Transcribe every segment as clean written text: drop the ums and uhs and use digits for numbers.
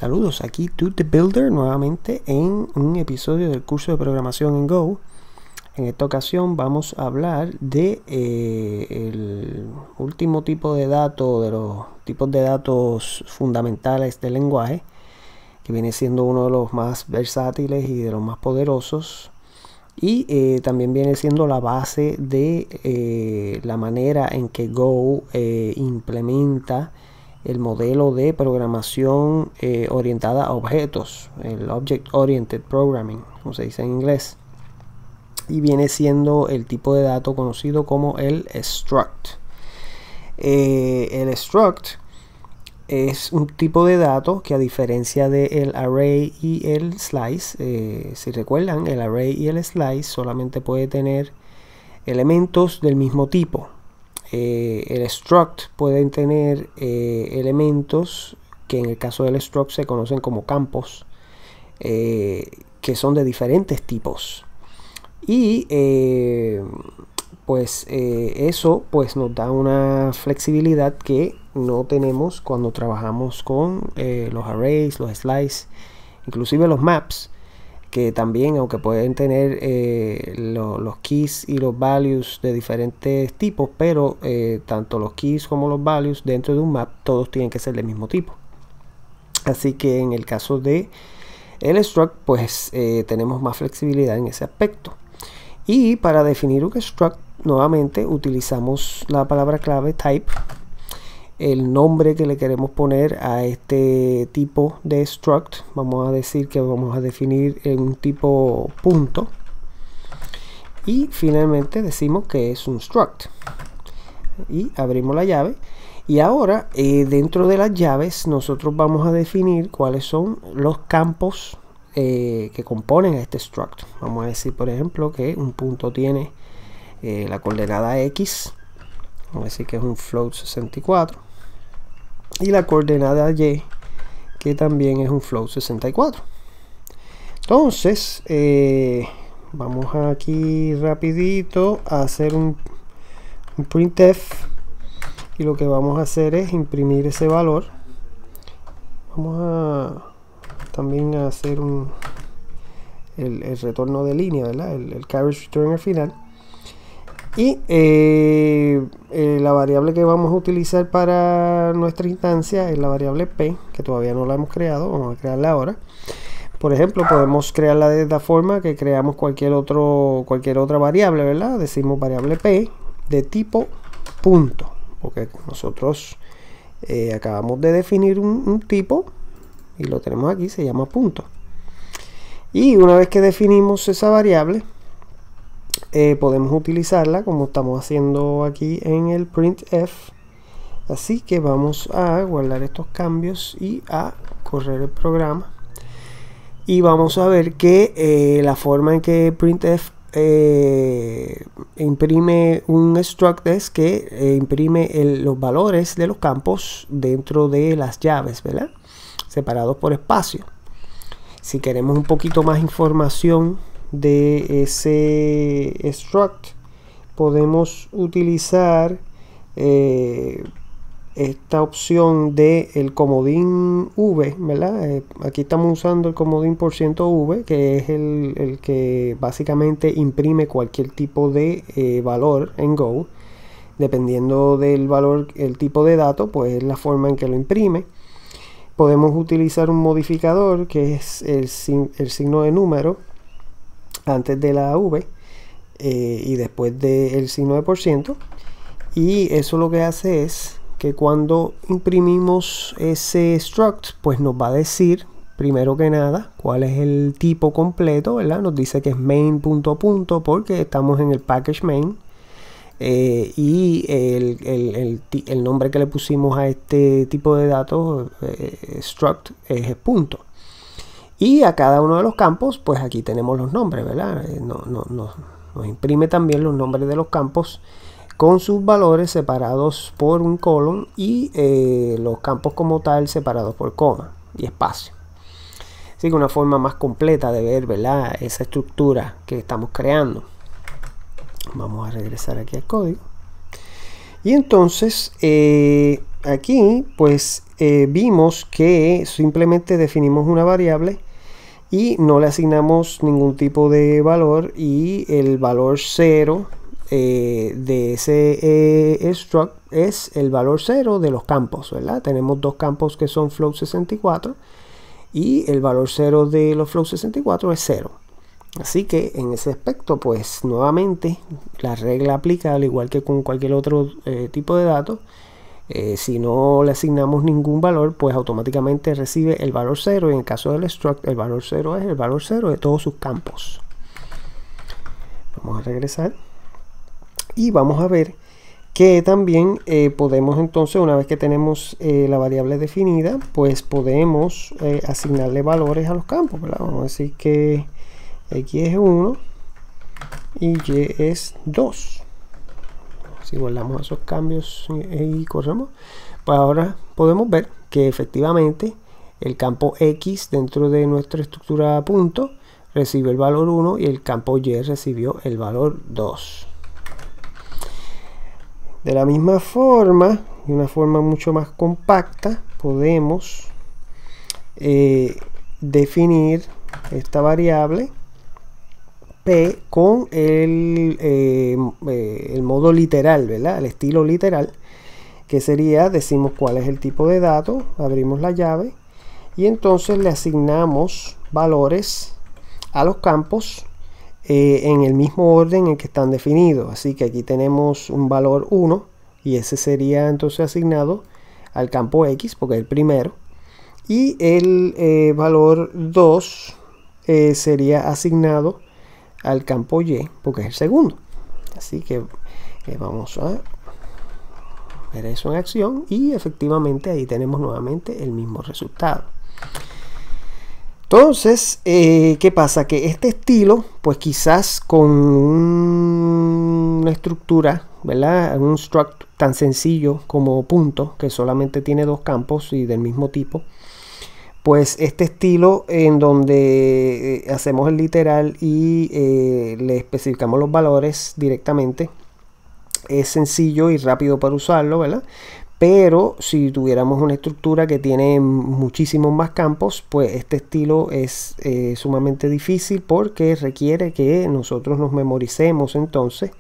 Saludos, aquí Dude the Builder nuevamente en un episodio del curso de programación en Go. En esta ocasión vamos a hablar de el último tipo de datos, de los tipos de datos fundamentales del lenguaje, que viene siendo uno de los más versátiles y de los más poderosos, y también viene siendo la base de la manera en que Go implementa el modelo de programación orientada a objetos, el Object Oriented Programming, como se dice en inglés, y viene siendo el tipo de dato conocido como el struct. El struct es un tipo de dato que, a diferencia del array y el slice, si recuerdan, el array y el slice solamente puede tener elementos del mismo tipo. El struct pueden tener elementos que en el caso del struct se conocen como campos, que son de diferentes tipos, y eso pues nos da una flexibilidad que no tenemos cuando trabajamos con los arrays, los slices, inclusive los maps, que también, aunque pueden tener los keys y los values de diferentes tipos, pero tanto los keys como los values dentro de un map, todos tienen que ser del mismo tipo. Así que en el caso de el struct, pues tenemos más flexibilidad en ese aspecto. Y para definir un struct, nuevamente utilizamos la palabra clave type, el nombre que le queremos poner a este tipo de struct. Vamos a decir que vamos a definir un tipo punto, y finalmente decimos que es un struct y abrimos la llave. Y ahora dentro de las llaves nosotros vamos a definir cuáles son los campos que componen a este struct. Vamos a decir, por ejemplo, que un punto tiene la coordenada x, vamos a decir que es un float 64, y la coordenada y, que también es un float 64. Entonces vamos aquí rapidito a hacer un printf, y lo que vamos a hacer es imprimir ese valor. Vamos a también a hacer el retorno de línea, ¿verdad? El carriage return al final. Y la variable que vamos a utilizar para nuestra instancia es la variable p, que todavía no la hemos creado. Vamos a crearla ahora. Por ejemplo, podemos crearla de esta forma, que creamos cualquier otra variable, ¿verdad? Decimos variable p de tipo punto, porque nosotros acabamos de definir un tipo y lo tenemos aquí, se llama punto. Y una vez que definimos esa variable, podemos utilizarla como estamos haciendo aquí en el printf. Así que vamos a guardar estos cambios y a correr el programa, y vamos a ver que la forma en que printf imprime un struct es que imprime los valores de los campos dentro de las llaves, ¿verdad? Separados por espacio. Si queremos un poquito más información de ese struct, podemos utilizar esta opción de el comodín v, ¿verdad? Aquí estamos usando el comodín %v, que es el que básicamente imprime cualquier tipo de valor en Go. Dependiendo del valor, el tipo de dato, pues es la forma en que lo imprime. Podemos utilizar un modificador, que es el signo de número antes de la v y después del signo de %, y eso lo que hace es que cuando imprimimos ese struct, pues nos va a decir primero que nada cuál es el tipo completo, ¿verdad? Nos dice que es main punto punto, porque estamos en el package main, y el nombre que le pusimos a este tipo de datos, struct, es punto. Y a cada uno de los campos, pues aquí tenemos los nombres, ¿verdad? Nos imprime también los nombres de los campos con sus valores separados por un colon, y los campos como tal separados por coma y espacio. Así que una forma más completa de ver, ¿verdad?, esa estructura que estamos creando. Vamos a regresar aquí al código. Y entonces aquí pues vimos que simplemente definimos una variable y no le asignamos ningún tipo de valor, y el valor 0 de ese struct es el valor 0 de los campos, ¿verdad? Tenemos dos campos que son float64 y el valor 0 de los float64 es 0. Así que en ese aspecto, pues nuevamente la regla aplica al igual que con cualquier otro tipo de datos. Si no le asignamos ningún valor, pues automáticamente recibe el valor 0, y en el caso del struct el valor 0 es el valor 0 de todos sus campos. Vamos a regresar y vamos a ver que también podemos, entonces, una vez que tenemos la variable definida, pues podemos asignarle valores a los campos, ¿verdad? Vamos a decir que X es 1 y Y es 2. Si guardamos esos cambios y corremos, pues ahora podemos ver que efectivamente el campo X dentro de nuestra estructura punto recibe el valor 1 y el campo Y recibió el valor 2. De la misma forma, de una forma mucho más compacta, podemos definir esta variable P con el modo literal, ¿verdad? El estilo literal, que sería, decimos cuál es el tipo de dato, abrimos la llave y entonces le asignamos valores a los campos en el mismo orden en que están definidos. Así que aquí tenemos un valor 1 y ese sería entonces asignado al campo X porque es el primero, y el valor 2 sería asignado al campo Y porque es el segundo. Así que vamos a ver eso en acción y efectivamente ahí tenemos nuevamente el mismo resultado. Entonces, ¿qué pasa? Que este estilo, pues quizás con una estructura, ¿verdad? Un struct tan sencillo como punto, que solamente tiene dos campos y del mismo tipo, pues este estilo en donde hacemos el literal y le especificamos los valores directamente es sencillo y rápido para usarlo, ¿verdad? Pero si tuviéramos una estructura que tiene muchísimos más campos, pues este estilo es sumamente difícil porque requiere que nosotros nos memoricemos entonces,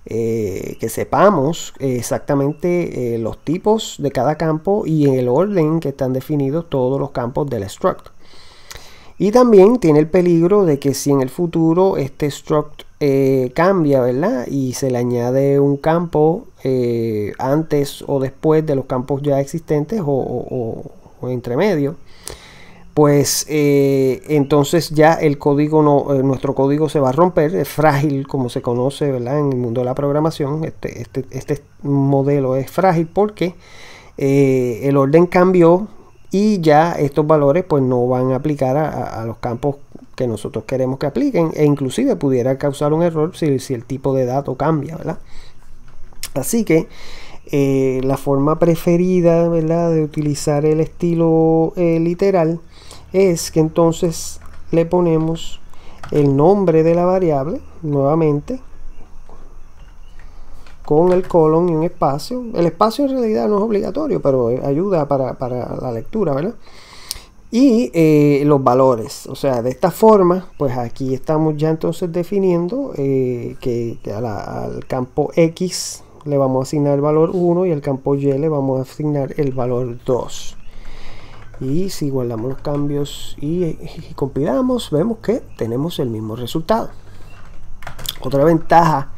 que sepamos exactamente los tipos de cada campo y en el orden que están definidos todos los campos del struct. Y también tiene el peligro de que si en el futuro este struct cambia, ¿verdad? Y se le añade un campo antes o después de los campos ya existentes o entre medio, pues entonces ya el código nuestro código se va a romper. Es frágil, como se conoce, ¿verdad? En el mundo de la programación, este modelo es frágil porque el orden cambió y ya estos valores pues no van a aplicar a los campos que nosotros queremos que apliquen, e inclusive pudiera causar un error si el tipo de dato cambia, ¿verdad? Así que la forma preferida, ¿verdad?, de utilizar el estilo literal es que entonces le ponemos el nombre de la variable nuevamente con el colon y un espacio. El espacio en realidad no es obligatorio, pero ayuda para la lectura, ¿verdad? Y los valores. O sea, de esta forma, pues aquí estamos ya entonces definiendo que al campo X le vamos a asignar el valor 1 y al campo Y le vamos a asignar el valor 2. Y si guardamos los cambios y compilamos, vemos que tenemos el mismo resultado. Otra ventaja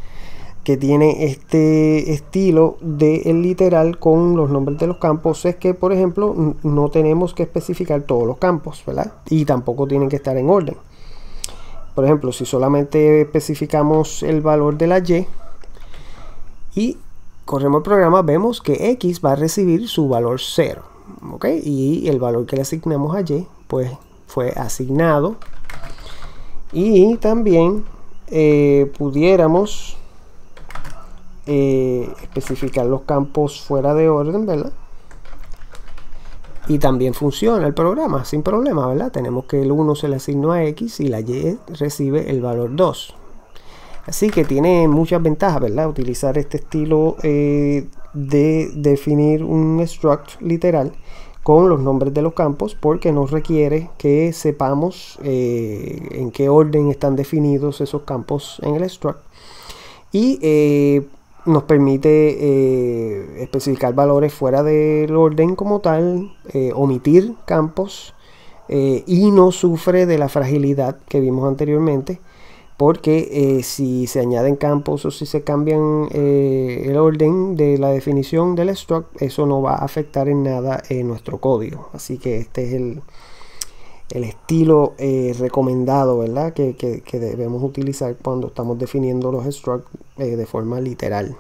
que tiene este estilo del literal con los nombres de los campos es que, por ejemplo, no tenemos que especificar todos los campos, ¿verdad? Y tampoco tienen que estar en orden. Por ejemplo, si solamente especificamos el valor de la Y y corremos el programa, vemos que X va a recibir su valor 0, ¿ok? Y el valor que le asignamos a Y pues fue asignado. Y también pudiéramos especificar los campos fuera de orden, ¿verdad? Y también funciona el programa sin problema, ¿verdad? Tenemos que el 1 se le asignó a X y la Y recibe el valor 2. Así que tiene muchas ventajas, ¿verdad?, utilizar este estilo de definir un struct literal con los nombres de los campos, porque nos requiere que sepamos en qué orden están definidos esos campos en el struct, y nos permite especificar valores fuera del orden como tal, omitir campos, y no sufre de la fragilidad que vimos anteriormente, porque si se añaden campos o si se cambian el orden de la definición del struct, eso no va a afectar en nada nuestro código. Así que este es el estilo recomendado, ¿verdad? Que debemos utilizar cuando estamos definiendo los structs de forma literal.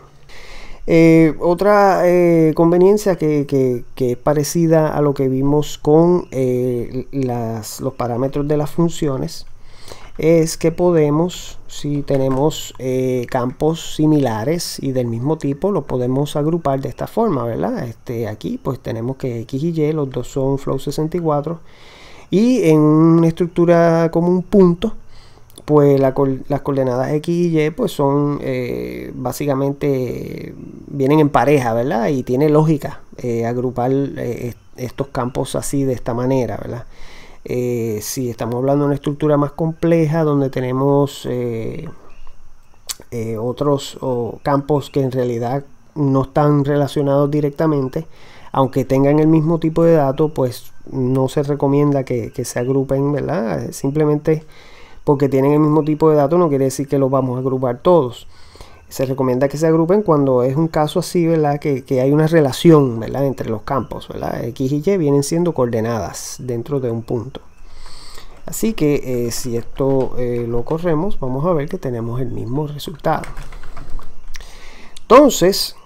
Otra conveniencia que es parecida a lo que vimos con los parámetros de las funciones, es que podemos, si tenemos campos similares y del mismo tipo, lo podemos agrupar de esta forma, ¿verdad? Aquí pues tenemos que X y Y, los dos son float 64, y en una estructura como un punto, pues las coordenadas X y Y pues son básicamente vienen en pareja, ¿verdad? Y tiene lógica agrupar estos campos así, de esta manera, ¿verdad? Si estamos hablando de una estructura más compleja, donde tenemos otros campos que en realidad no están relacionados directamente, aunque tengan el mismo tipo de datos, pues no se recomienda que se agrupen, ¿verdad? Simplemente porque tienen el mismo tipo de datos no quiere decir que los vamos a agrupar todos. Se recomienda que se agrupen cuando es un caso así, ¿verdad? Que hay una relación, ¿verdad? Entre los campos, ¿verdad? X y Y vienen siendo coordenadas dentro de un punto. Así que si esto lo corremos, vamos a ver que tenemos el mismo resultado. Entonces,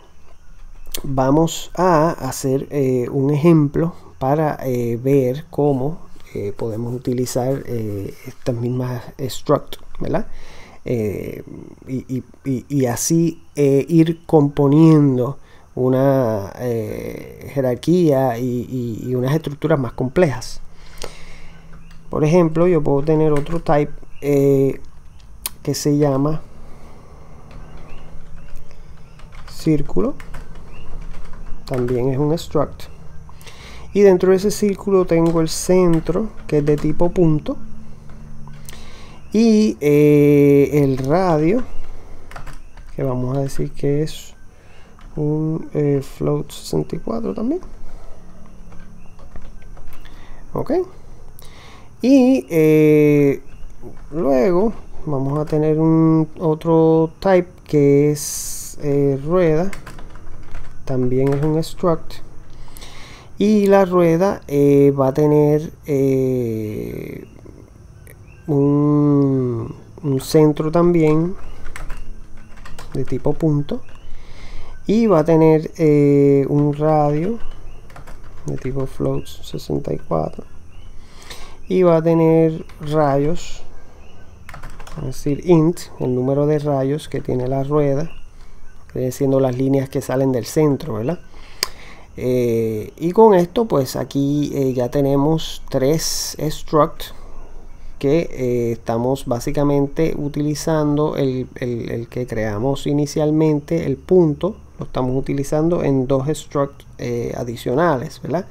vamos a hacer un ejemplo para ver cómo podemos utilizar estas mismas struct, ¿verdad? Y así ir componiendo una jerarquía y unas estructuras más complejas. Por ejemplo, yo puedo tener otro type que se llama círculo, también es un struct, y dentro de ese círculo tengo el centro, que es de tipo punto, y el radio, que vamos a decir que es un float 64 también. Ok, y luego vamos a tener otro type que es rueda, también es un struct, y la rueda va a tener un centro también de tipo punto, y va a tener un radio de tipo float 64, y va a tener rayos, es decir, int, el número de rayos que tiene la rueda, siendo las líneas que salen del centro, ¿verdad? Y con esto pues aquí ya tenemos tres struct que estamos básicamente utilizando el que creamos inicialmente, el punto, lo estamos utilizando en dos struct adicionales, ¿verdad?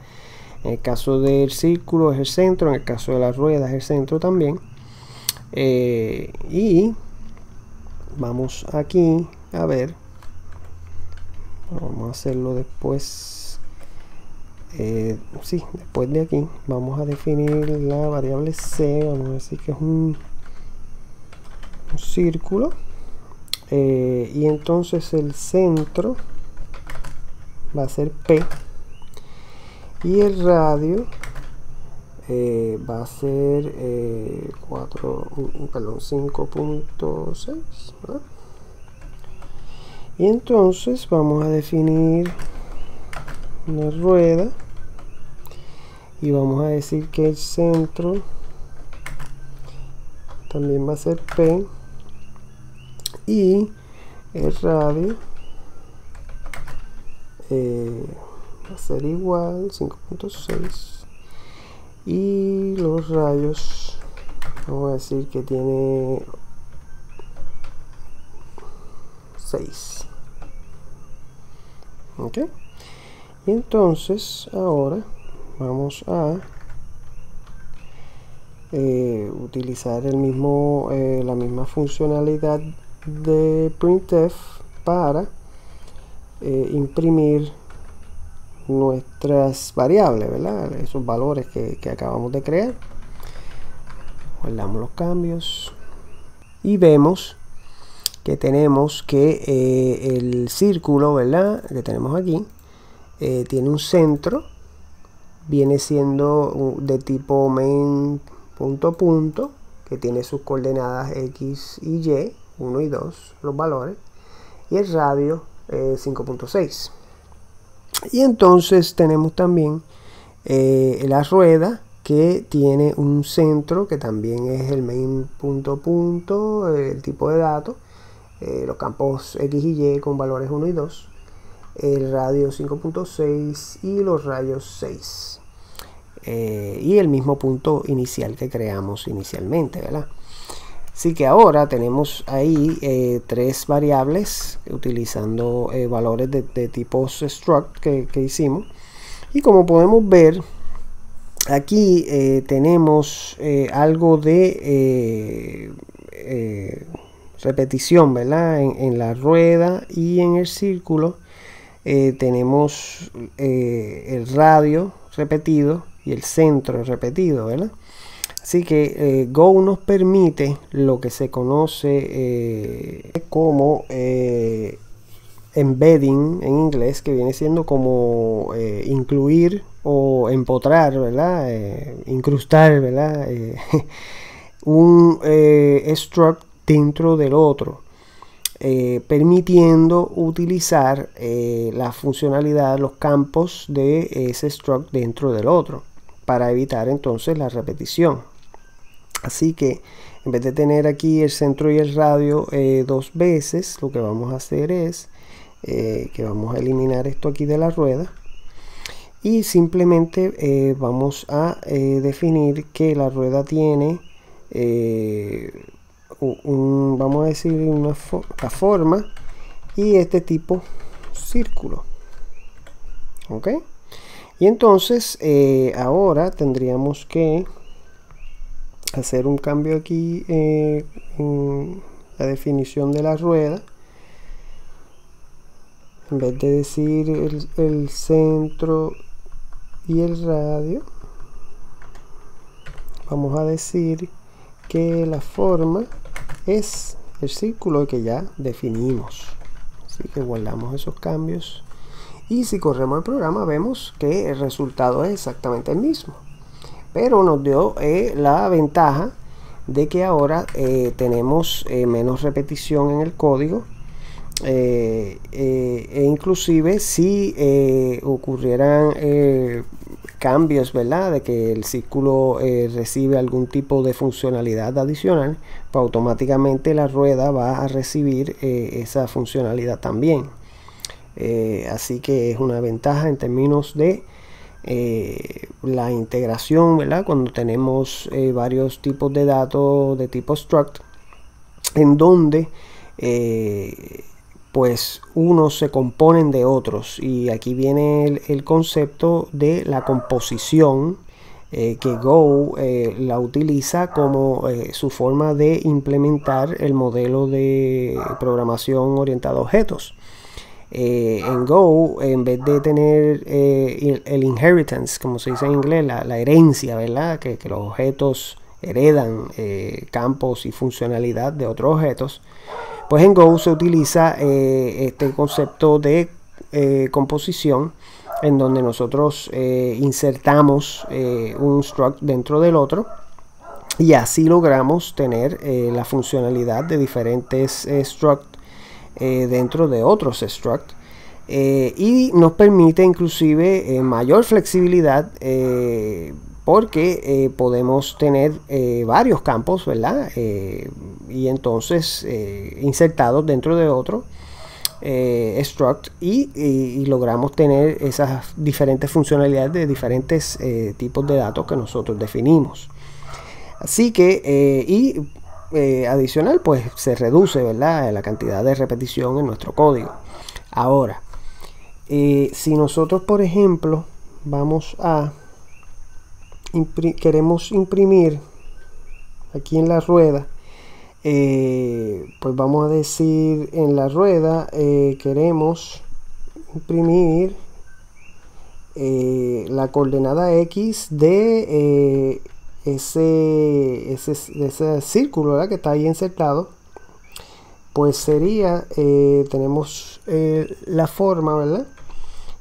En el caso del círculo es el centro, en el caso de la rueda es el centro también. Y vamos aquí a ver, vamos a hacerlo después. Sí, después de aquí vamos a definir la variable c, vamos a decir que es un círculo, y entonces el centro va a ser P, y el radio va a ser 5.6, ¿verdad? Y entonces vamos a definir una rueda y vamos a decir que el centro también va a ser P, y el radio va a ser igual 5.6, y los rayos vamos a decir que tiene 6. Ok, y entonces ahora vamos a utilizar la misma funcionalidad de printf para imprimir nuestras variables, ¿verdad? Esos valores que acabamos de crear. Guardamos los cambios y vemos que tenemos que el círculo, ¿verdad?, que tenemos aquí tiene un centro, viene siendo de tipo main punto, que tiene sus coordenadas x y y, 1 y 2, los valores, y el radio 5.6. Y entonces tenemos también la rueda, que tiene un centro que también es el main punto, el tipo de datos, los campos x y y con valores 1 y 2, el radio 5.6 y los rayos 6. Y el mismo punto inicial que creamos inicialmente, ¿verdad? Así que ahora tenemos ahí tres variables utilizando valores de tipos struct que hicimos. Y como podemos ver, aquí tenemos algo de repetición, ¿verdad? En la rueda y en el círculo tenemos el radio repetido y el centro repetido, ¿verdad? Así que Go nos permite lo que se conoce como embedding en inglés, que viene siendo como incluir o empotrar, ¿verdad? Incrustar, ¿verdad? Un struct dentro del otro, permitiendo utilizar la funcionalidad, los campos de ese struct dentro del otro, para evitar entonces la repetición. Así que en vez de tener aquí el centro y el radio dos veces, lo que vamos a hacer es que vamos a eliminar esto aquí de la rueda y simplemente vamos a definir que la rueda tiene vamos a decir una forma y este tipo círculo. ¿Ok? Y entonces ahora tendríamos que hacer un cambio aquí en la definición de la rueda. En vez de decir el centro y el radio, vamos a decir que la forma es el círculo que ya definimos. Así que guardamos esos cambios. Y si corremos el programa vemos que el resultado es exactamente el mismo. Pero nos dio la ventaja de que ahora tenemos menos repetición en el código. E inclusive si ocurrieran cambios, ¿verdad?, de que el círculo recibe algún tipo de funcionalidad adicional, pues automáticamente la rueda va a recibir esa funcionalidad también. Así que es una ventaja en términos de la integración, ¿verdad?, cuando tenemos varios tipos de datos de tipo struct, en donde pues unos se componen de otros. Y aquí viene el concepto de la composición, que Go la utiliza como su forma de implementar el modelo de programación orientada a objetos. En Go, en vez de tener el inheritance, como se dice en inglés, la herencia, ¿verdad?, que los objetos heredan campos y funcionalidad de otros objetos, pues en Go se utiliza este concepto de composición, en donde nosotros insertamos un struct dentro del otro y así logramos tener la funcionalidad de diferentes struct dentro de otros struct, y nos permite inclusive mayor flexibilidad, porque podemos tener varios campos, ¿verdad?, y entonces insertados dentro de otro struct, y logramos tener esas diferentes funcionalidades de diferentes tipos de datos que nosotros definimos. Así que adicional, pues se reduce, ¿verdad?, la cantidad de repetición en nuestro código. Ahora, si nosotros, por ejemplo, vamos a queremos imprimir aquí en la rueda, pues vamos a decir en la rueda queremos imprimir la coordenada X de ese círculo, ¿verdad?, que está ahí insertado. Pues sería, tenemos la forma, ¿verdad?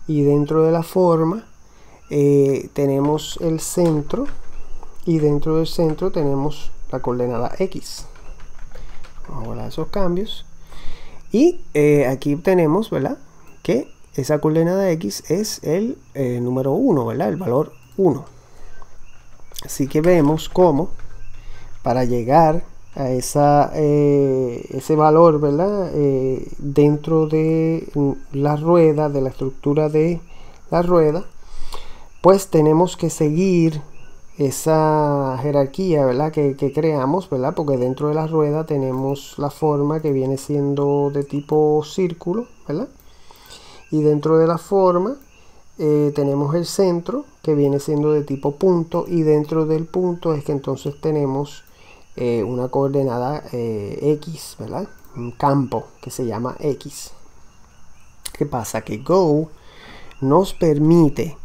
Y dentro de la forma tenemos el centro, y dentro del centro tenemos la coordenada X. Vamos a guardar esos cambios. Y aquí tenemos, ¿verdad?, que esa coordenada X es el número 1, ¿verdad?, el valor 1. Así que vemos cómo para llegar a ese valor, ¿verdad?, dentro de la rueda, de la estructura de la rueda, pues tenemos que seguir esa jerarquía, ¿verdad?, que creamos, ¿verdad?, porque dentro de la rueda tenemos la forma que viene siendo de tipo círculo, ¿verdad?, y dentro de la forma tenemos el centro que viene siendo de tipo punto, y dentro del punto es que entonces tenemos una coordenada X, ¿verdad?, un campo que se llama X. ¿Qué pasa? Que Go nos permite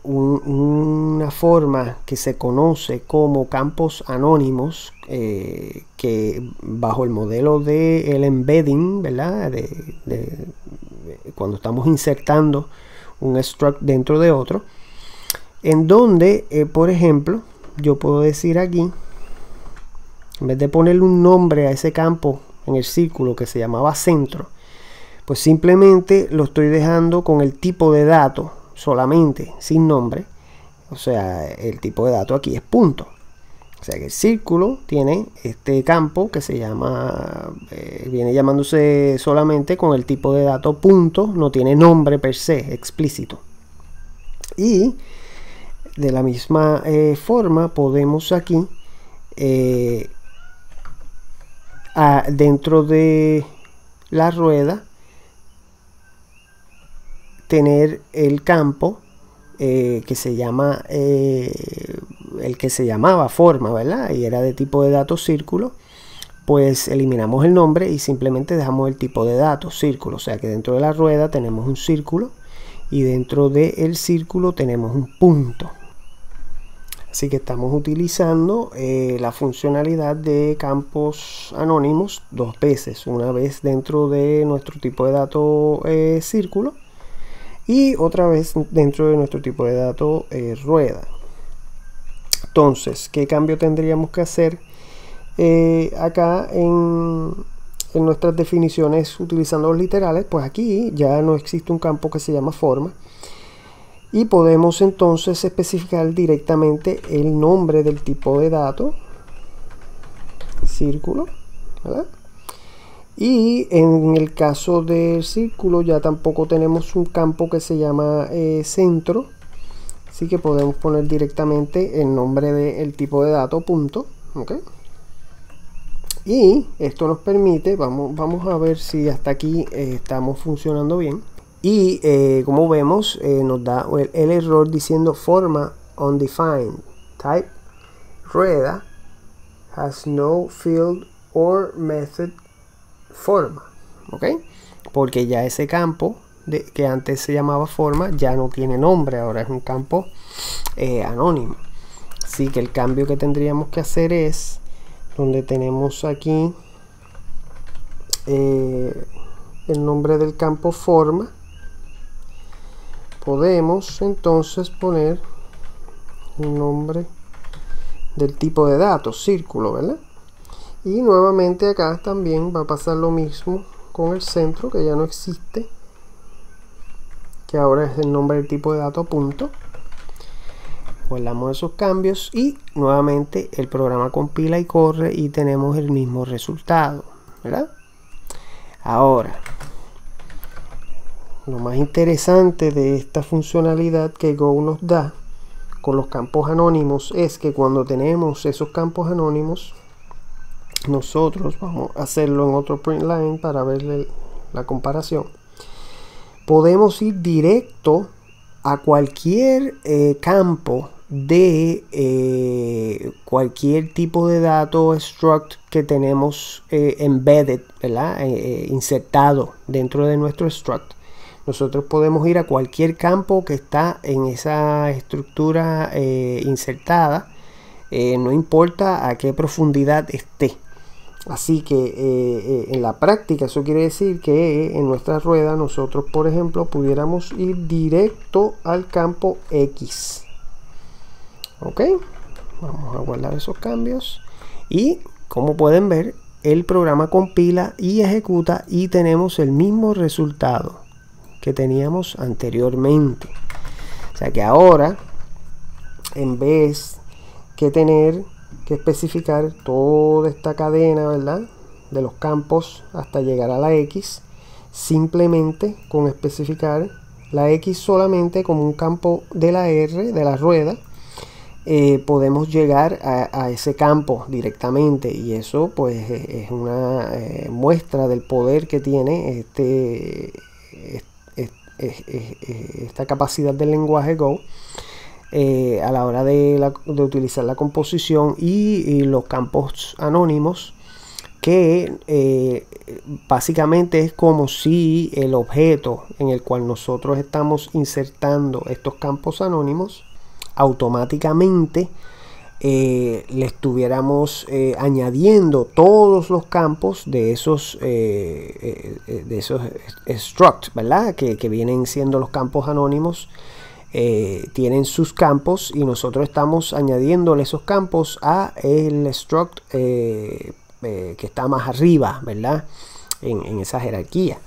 una forma que se conoce como campos anónimos, que bajo el modelo del embedding, ¿verdad?, cuando estamos insertando un struct dentro de otro, en donde por ejemplo yo puedo decir aquí, en vez de ponerle un nombre a ese campo en el círculo que se llamaba centro, pues simplemente lo estoy dejando con el tipo de dato solamente, sin nombre. O sea, el tipo de dato aquí es punto. O sea que el círculo tiene este campo que se llama, viene llamándose solamente con el tipo de dato punto, no tiene nombre per se explícito. Y de la misma forma podemos aquí, dentro de la rueda, tener el campo que se llama el que se llamaba forma, ¿verdad?, y era de tipo de datos círculo. Pues eliminamos el nombre y simplemente dejamos el tipo de datos círculo. O sea que dentro de la rueda tenemos un círculo y dentro del círculo tenemos un punto. Así que estamos utilizando la funcionalidad de campos anónimos dos veces, una vez dentro de nuestro tipo de dato círculo y otra vez dentro de nuestro tipo de dato rueda. Entonces, ¿qué cambio tendríamos que hacer acá en nuestras definiciones utilizando los literales? Pues aquí ya no existe un campo que se llama forma, y podemos entonces especificar directamente el nombre del tipo de dato círculo, ¿verdad? Y en el caso del círculo ya tampoco tenemos un campo que se llama centro, así que podemos poner directamente el nombre del tipo de dato punto, ¿ok? Y esto nos permite, vamos a ver si hasta aquí estamos funcionando bien. Y como vemos, nos da el error diciendo forma undefined type rueda has no field or method forma, ¿ok? Porque ya ese campo que antes se llamaba forma ya no tiene nombre, ahora es un campo anónimo. Así que el cambio que tendríamos que hacer es donde tenemos aquí el nombre del campo forma, podemos entonces poner el nombre del tipo de datos círculo, ¿verdad? Y nuevamente acá también va a pasar lo mismo con el centro, que ya no existe, que ahora es el nombre del tipo de dato punto. Guardamos esos cambios y nuevamente el programa compila y corre y tenemos el mismo resultado, ¿verdad? Ahora, lo más interesante de esta funcionalidad que Go nos da con los campos anónimos es que cuando tenemos esos campos anónimos, nosotros vamos a hacerlo en otro print line para ver la comparación. Podemos ir directo a cualquier campo de cualquier tipo de dato struct que tenemos embedded, ¿verdad? Insertado dentro de nuestro struct. Nosotros podemos ir a cualquier campo que está en esa estructura insertada, no importa a qué profundidad esté. Así que en la práctica eso quiere decir que en nuestra rueda nosotros, por ejemplo, pudiéramos ir directo al campo X. Ok, vamos a guardar esos cambios y como pueden ver, el programa compila y ejecuta y tenemos el mismo resultado que teníamos anteriormente. O sea que ahora, en vez que tener que especificar toda esta cadena, ¿verdad?, de los campos hasta llegar a la X, simplemente con especificar la X solamente como un campo de la R, de la rueda, podemos llegar a ese campo directamente, y eso pues es una muestra del poder que tiene esta capacidad del lenguaje Go a la hora de utilizar la composición y los campos anónimos, que básicamente es como si el objeto en el cual nosotros estamos insertando estos campos anónimos automáticamente le estuviéramos añadiendo todos los campos de esos struct, ¿verdad? Que vienen siendo los campos anónimos. Tienen sus campos y nosotros estamos añadiéndole esos campos a el struct que está más arriba, ¿verdad? En esa jerarquía.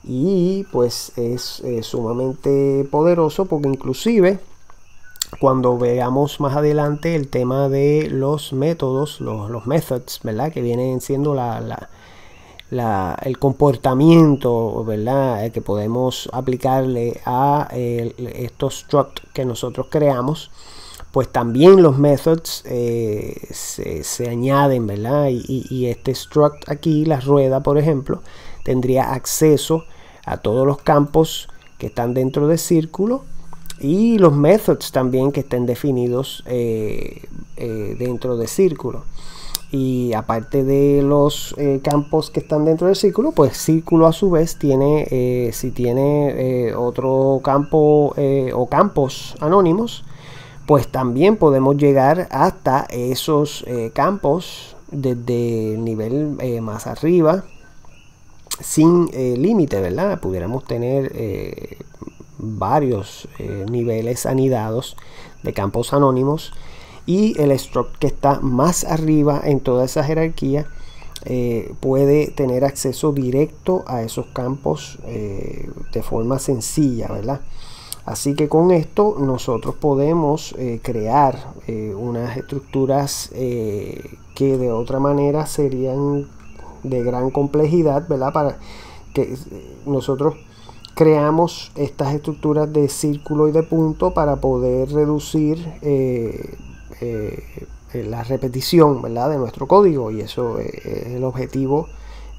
Y pues es sumamente poderoso, porque inclusive cuando veamos más adelante el tema de los métodos, los methods, ¿verdad?, que vienen siendo el comportamiento, ¿verdad?, que podemos aplicarle a estos struct que nosotros creamos, pues también los methods se añaden, ¿verdad? Y este struct aquí, la rueda, por ejemplo, tendría acceso a todos los campos que están dentro del círculo y los methods también que estén definidos dentro del círculo. Y aparte de los campos que están dentro del círculo, pues círculo a su vez tiene, si tiene otro campo o campos anónimos, pues también podemos llegar hasta esos campos desde el nivel más arriba, sin límite, ¿verdad? Pudiéramos tener varios niveles anidados de campos anónimos, y el struct que está más arriba en toda esa jerarquía puede tener acceso directo a esos campos de forma sencilla, ¿verdad? Así que con esto nosotros podemos crear unas estructuras que de otra manera serían de gran complejidad, ¿verdad? Para que nosotros creamos estas estructuras de círculo y de punto para poder reducir la repetición, ¿verdad?, de nuestro código, y eso es el objetivo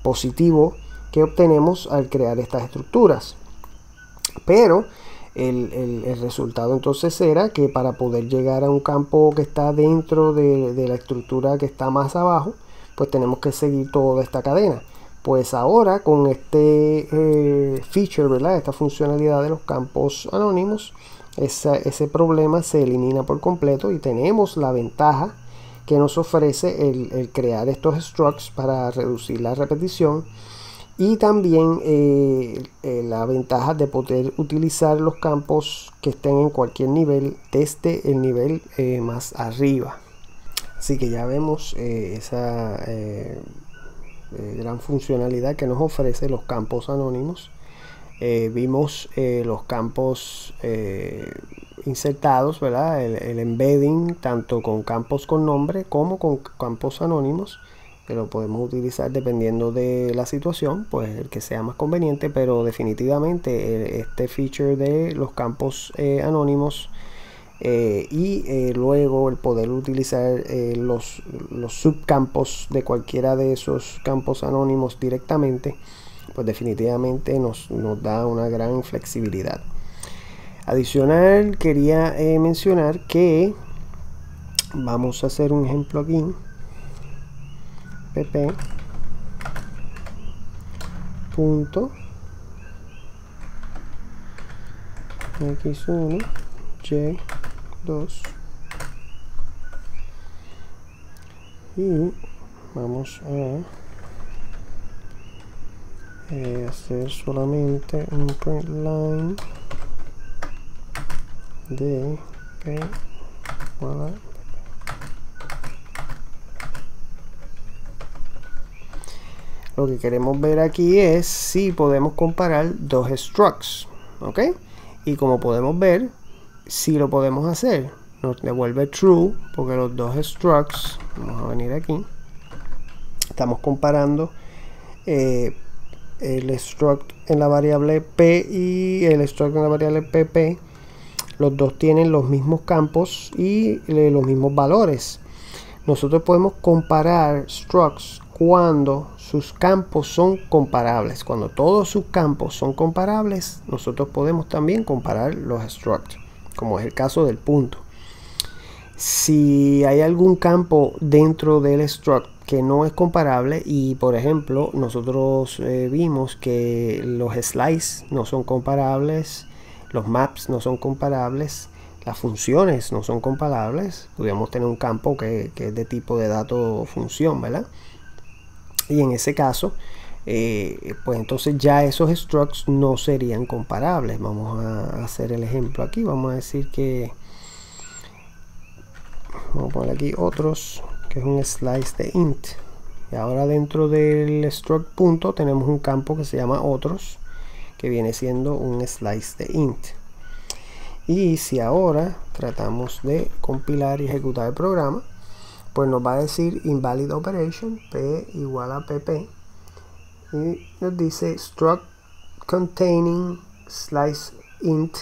positivo que obtenemos al crear estas estructuras. Pero el resultado entonces era que para poder llegar a un campo que está dentro de la estructura que está más abajo, pues tenemos que seguir toda esta cadena. Pues ahora con este feature, ¿verdad?, esta funcionalidad de los campos anónimos, ese problema se elimina por completo, y tenemos la ventaja que nos ofrece el crear estos structs para reducir la repetición, y también la ventaja de poder utilizar los campos que estén en cualquier nivel desde el nivel más arriba. Así que ya vemos esa gran funcionalidad que nos ofrece los campos anónimos. Vimos los campos insertados, ¿verdad? El embedding, tanto con campos con nombre como con campos anónimos, que lo podemos utilizar dependiendo de la situación, pues el que sea más conveniente. Pero definitivamente este feature de los campos anónimos y luego el poder utilizar los subcampos de cualquiera de esos campos anónimos directamente, pues definitivamente nos da una gran flexibilidad. Adicional, quería mencionar que vamos a hacer un ejemplo aquí. pp punto x1 y2 y vamos a hacer solamente un print line de p. Voilà. Lo que queremos ver aquí es si podemos comparar dos structs, ¿ok? Y como podemos ver, si lo podemos hacer, nos devuelve true porque los dos structs, vamos a venir aquí, estamos comparando el struct en la variable p y el struct en la variable pp. Los dos tienen los mismos campos y los mismos valores. Nosotros podemos comparar structs cuando sus campos son comparables. Cuando todos sus campos son comparables, nosotros podemos también comparar los structs, como es el caso del punto. Si hay algún campo dentro del struct que no es comparable, y por ejemplo nosotros vimos que los slices no son comparables, los maps no son comparables, las funciones no son comparables, podríamos tener un campo que es de tipo de dato función, ¿verdad? Y en ese caso, pues entonces ya esos structs no serían comparables. Vamos a hacer el ejemplo aquí. Vamos a decir que, vamos a poner aquí otros, que es un slice de int. Y ahora dentro del struct punto tenemos un campo que se llama otros, que viene siendo un slice de int. Y si ahora tratamos de compilar y ejecutar el programa, pues nos va a decir invalid operation, p igual a pp, y nos dice struct containing slice int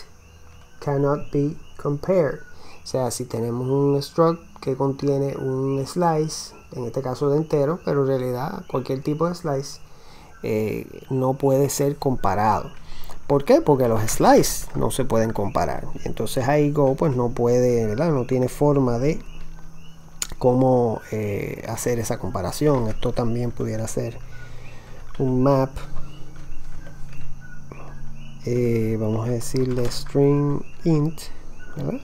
cannot be compared. O sea, si tenemos un struct que contiene un slice, en este caso de entero, pero en realidad cualquier tipo de slice, no puede ser comparado. ¿Por qué? Porque los slices no se pueden comparar. Entonces ahí Go pues no puede, ¿verdad? No tiene forma de cómo hacer esa comparación. Esto también pudiera ser un map. Vamos a decirle string int, ¿verdad?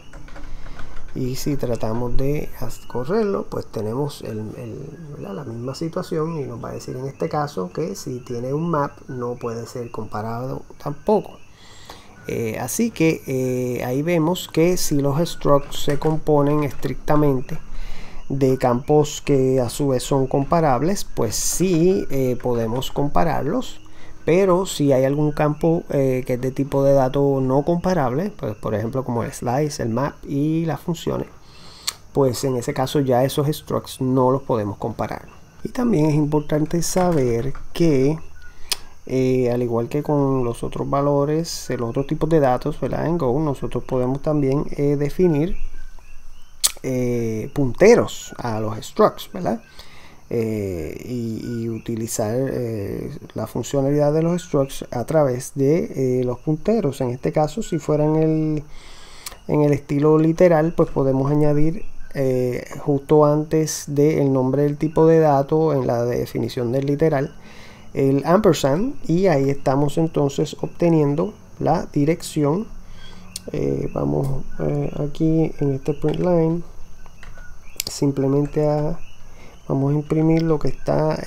Y si tratamos de correrlo, pues tenemos la misma situación y nos va a decir en este caso que si tiene un map no puede ser comparado tampoco. Así que ahí vemos que si los structs se componen estrictamente de campos que a su vez son comparables, pues sí podemos compararlos. Pero si hay algún campo que es de tipo de dato no comparable, pues por ejemplo como el slice, el map y las funciones, pues en ese caso ya esos structs no los podemos comparar. Y también es importante saber que al igual que con los otros valores, los otros tipos de datos, ¿verdad? En Go nosotros podemos también definir punteros a los structs, ¿verdad? Y utilizar la funcionalidad de los structs a través de los punteros. En este caso, si fuera en el estilo literal, pues podemos añadir justo antes del nombre del tipo de dato, en la definición del literal, el ampersand, y ahí estamos entonces obteniendo la dirección. Vamos aquí en este print line, simplemente vamos a imprimir lo que está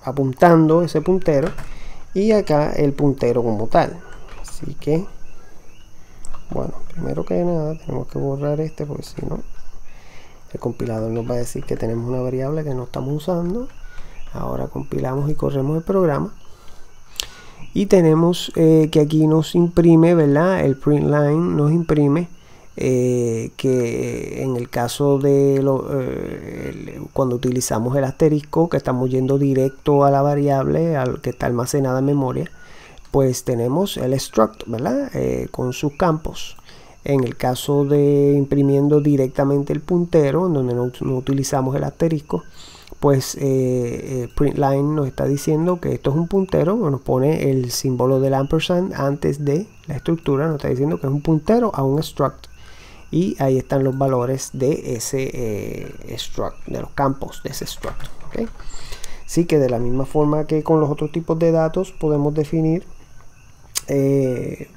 apuntando ese puntero, y acá el puntero como tal. Así que, bueno, primero que nada tenemos que borrar porque si no el compilador nos va a decir que tenemos una variable que no estamos usando. Ahora compilamos y corremos el programa y tenemos que aquí nos imprime, ¿verdad? El print line nos imprime que en el caso de cuando utilizamos el asterisco, que estamos yendo directo a la variable que está almacenada en memoria, pues tenemos el struct, ¿verdad? Con sus campos. En el caso de imprimiendo directamente el puntero, en donde no utilizamos el asterisco, pues println nos está diciendo que esto es un puntero, nos pone el símbolo del ampersand antes de la estructura, nos está diciendo que es un puntero a un struct, y ahí están los valores de ese struct, de los campos de ese struct. ¿Okay? Así que de la misma forma que con los otros tipos de datos podemos definir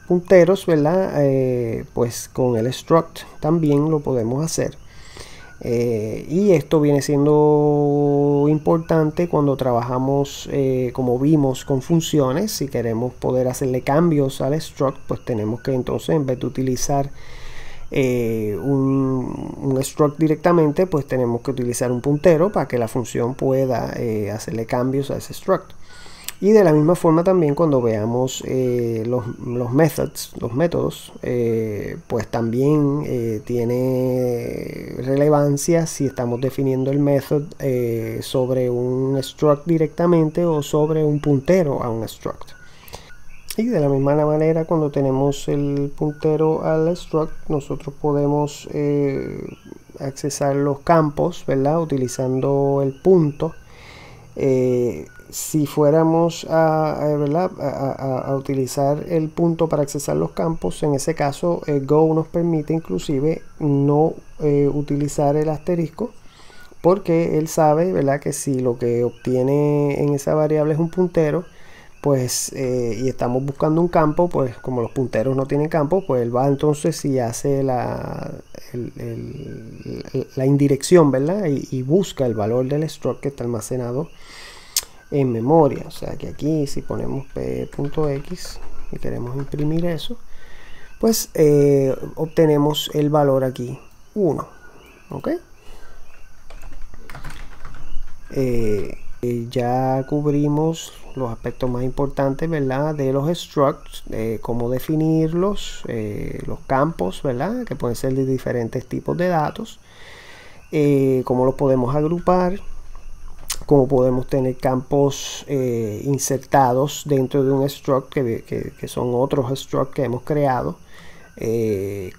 punteros, ¿verdad? Pues con el struct también lo podemos hacer. Y esto viene siendo importante cuando trabajamos, como vimos, con funciones. Si queremos poder hacerle cambios al struct, pues tenemos que entonces, en vez de utilizar un struct directamente, pues tenemos que utilizar un puntero para que la función pueda hacerle cambios a ese struct. Y de la misma forma también cuando veamos los métodos, pues también tiene relevancia si estamos definiendo el método sobre un struct directamente o sobre un puntero a un struct. Y de la misma manera, cuando tenemos el puntero al struct, nosotros podemos accesar los campos, ¿verdad? Utilizando el punto. Si fuéramos a utilizar el punto para accesar los campos, en ese caso Go nos permite inclusive no utilizar el asterisco, porque él sabe, ¿verdad?, que si lo que obtiene en esa variable es un puntero, pues y estamos buscando un campo, pues como los punteros no tienen campo, pues él va entonces y hace la indirección, ¿verdad? Y busca el valor del struct que está almacenado en memoria. O sea que aquí, si ponemos p.x y queremos imprimir eso, pues obtenemos el valor aquí 1. ¿Ok? Ya cubrimos los aspectos más importantes, ¿verdad?, de los structs, cómo definirlos, los campos, ¿verdad?, que pueden ser de diferentes tipos de datos, cómo los podemos agrupar, cómo podemos tener campos insertados dentro de un struct, que son otros structs que hemos creado,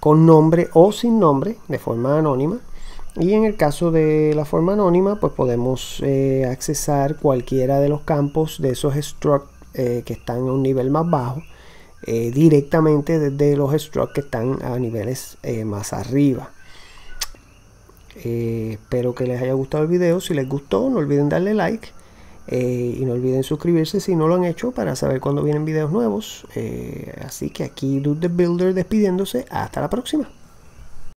con nombre o sin nombre, de forma anónima. Y en el caso de la forma anónima, pues podemos accesar cualquiera de los campos de esos structs que están a un nivel más bajo, directamente desde los structs que están a niveles más arriba. Espero que les haya gustado el video. Si les gustó, no olviden darle like y no olviden suscribirse si no lo han hecho, para saber cuando vienen videos nuevos. Así que aquí Dude the Builder despidiéndose. Hasta la próxima.